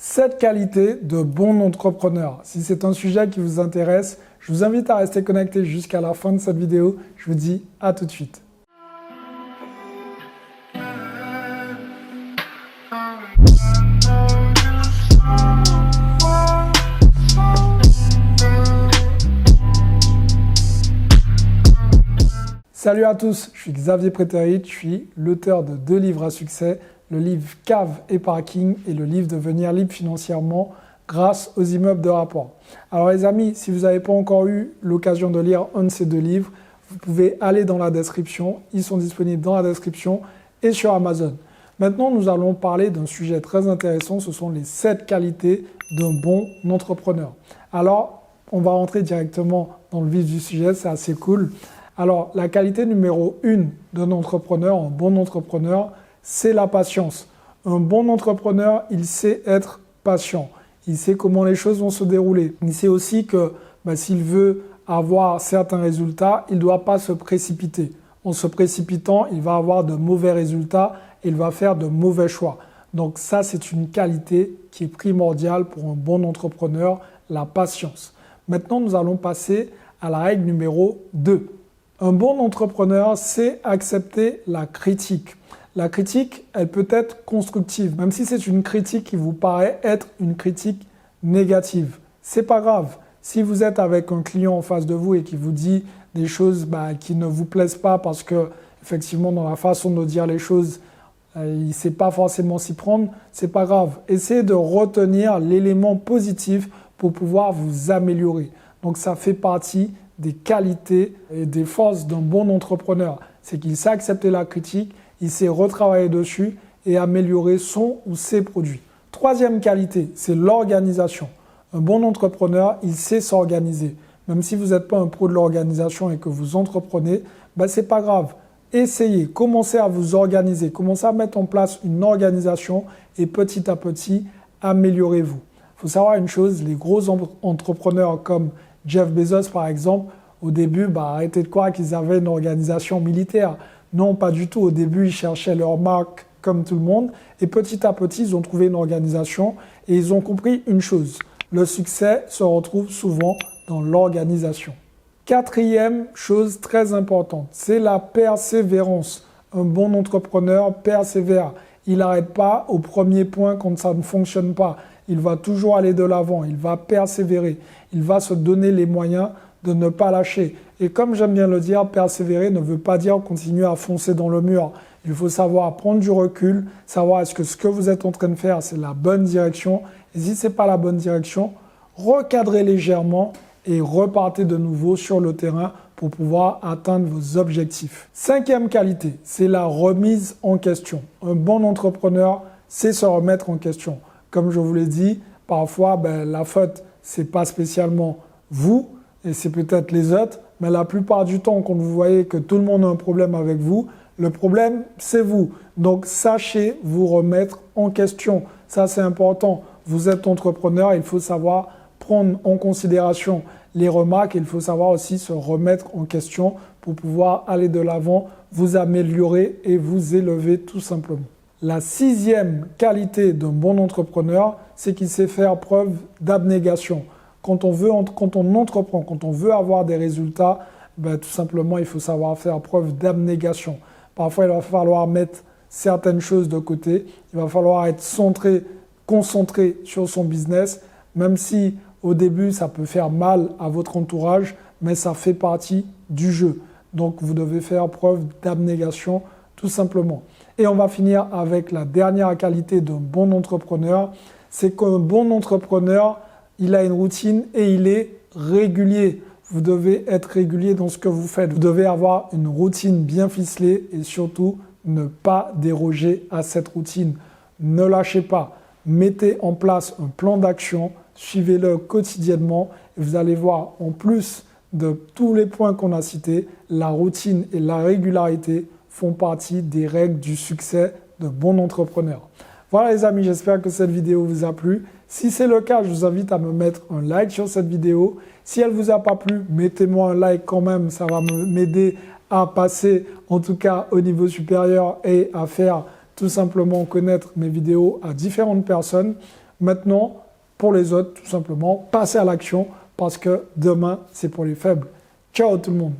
7 qualités de bon entrepreneur. Si c'est un sujet qui vous intéresse, je vous invite à rester connecté jusqu'à la fin de cette vidéo. Je vous dis à tout de suite. Salut à tous, je suis Xavier Préterit, je suis l'auteur de 2 livres à succès, le livre Cave et Parking et le livre Devenir libre financièrement grâce aux immeubles de rapport. Alors les amis, si vous n'avez pas encore eu l'occasion de lire un de ces 2 livres, vous pouvez aller dans la description, ils sont disponibles dans la description et sur Amazon. Maintenant, nous allons parler d'un sujet très intéressant, ce sont les 7 qualités d'un bon entrepreneur. Alors, on va rentrer directement dans le vif du sujet, c'est assez cool. Alors, la qualité numéro 1 d'un entrepreneur, un bon entrepreneur, c'est la patience. Un bon entrepreneur, il sait être patient. Il sait comment les choses vont se dérouler. Il sait aussi que s'il veut avoir certains résultats, il ne doit pas se précipiter. En se précipitant, il va avoir de mauvais résultats et il va faire de mauvais choix. Donc ça, c'est une qualité qui est primordiale pour un bon entrepreneur, la patience. Maintenant, nous allons passer à la règle numéro 2. Un bon entrepreneur sait accepter la critique. La critique, elle peut être constructive, même si c'est une critique qui vous paraît être une critique négative. C'est pas grave. Si vous êtes avec un client en face de vous et qui vous dit des choses qui ne vous plaisent pas parce que, effectivement, dans la façon de dire les choses, il ne sait pas forcément s'y prendre, c'est pas grave. Essayez de retenir l'élément positif pour pouvoir vous améliorer. Donc, ça fait partie des qualités et des forces d'un bon entrepreneur. C'est qu'il sait accepter la critique, il sait retravailler dessus et améliorer son ou ses produits. Troisième qualité, c'est l'organisation. Un bon entrepreneur, il sait s'organiser. Même si vous n'êtes pas un pro de l'organisation et que vous entreprenez, c'est pas grave. Essayez, commencez à vous organiser, commencez à mettre en place une organisation et petit à petit, améliorez-vous. Il faut savoir une chose, les gros entrepreneurs comme Jeff Bezos par exemple, au début, arrêtez de croire qu'ils avaient une organisation militaire. Non, pas du tout. Au début, ils cherchaient leur marque comme tout le monde. Et petit à petit, ils ont trouvé une organisation et ils ont compris une chose. Le succès se retrouve souvent dans l'organisation. Quatrième chose très importante, c'est la persévérance. Un bon entrepreneur persévère. Il n'arrête pas au premier point quand ça ne fonctionne pas. Il va toujours aller de l'avant, il va persévérer. Il va se donner les moyens de ne pas lâcher. Et comme j'aime bien le dire, persévérer ne veut pas dire continuer à foncer dans le mur. Il faut savoir prendre du recul, savoir est-ce que ce que vous êtes en train de faire, c'est la bonne direction. Et si ce n'est pas la bonne direction, recadrez légèrement et repartez de nouveau sur le terrain pour pouvoir atteindre vos objectifs. Cinquième qualité, c'est la remise en question. Un bon entrepreneur sait se remettre en question. Comme je vous l'ai dit, parfois, la faute, ce n'est pas spécialement vous et c'est peut-être les autres, mais la plupart du temps, quand vous voyez que tout le monde a un problème avec vous, le problème, c'est vous. Donc, sachez vous remettre en question. Ça, c'est important. Vous êtes entrepreneur, il faut savoir prendre en considération les remarques. Il faut savoir aussi se remettre en question pour pouvoir aller de l'avant, vous améliorer et vous élever tout simplement. La 6e qualité d'un bon entrepreneur, c'est qu'il sait faire preuve d'abnégation. Quand on entreprend, quand on veut avoir des résultats, tout simplement, il faut savoir faire preuve d'abnégation. Parfois, il va falloir mettre certaines choses de côté. Il va falloir être concentré sur son business, même si au début, ça peut faire mal à votre entourage, mais ça fait partie du jeu. Donc, vous devez faire preuve d'abnégation, tout simplement. Et on va finir avec la dernière qualité d'un bon entrepreneur, c'est qu'un bon entrepreneur, il a une routine et il est régulier. Vous devez être régulier dans ce que vous faites. Vous devez avoir une routine bien ficelée et surtout ne pas déroger à cette routine. Ne lâchez pas. Mettez en place un plan d'action, suivez-le quotidiennement et vous allez voir, en plus de tous les points qu'on a cités, la routine et la régularité font partie des règles du succès de bon entrepreneur. Voilà les amis, j'espère que cette vidéo vous a plu. Si c'est le cas, je vous invite à me mettre un like sur cette vidéo. Si elle ne vous a pas plu, mettez-moi un like quand même, ça va m'aider à passer en tout cas au niveau supérieur et à faire tout simplement connaître mes vidéos à différentes personnes. Maintenant, pour les autres, tout simplement, passez à l'action parce que demain, c'est pour les faibles. Ciao tout le monde!